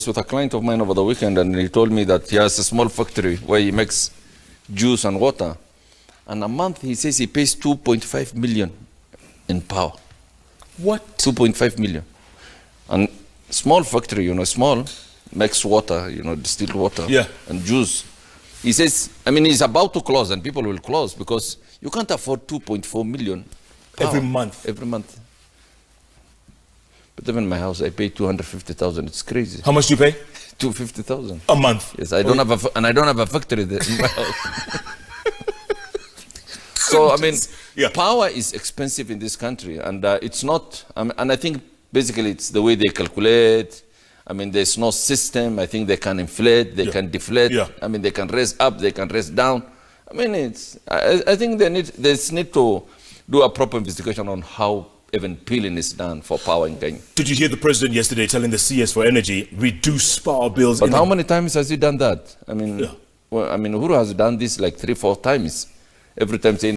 with a client of mine over the weekend, and he told me that he has a small factory where he makes juice and water. And a month, he says he pays 2.5 million in power. What? 2.5 million. And small factory, small, makes water, distilled water and juice. He says, he's about to close, and people will close because you can't afford 2.4 million power every month. Every month. But even in my house, I pay 250,000. It's crazy. How much do you pay? 250,000 a month. Yes, I don't have a factory there in my house. So power is expensive in this country, and it's not. And I think basically it's the way they calculate. There's no system. I think they can inflate, they can deflate. They can raise up, they can raise down. I think they need to do a proper investigation on how even peeling is done for power in Kenya. Did you hear the president yesterday telling the CS for energy, reduce power bills? But how many times has he done that? Uhuru has done this like 3-4 times. Every time saying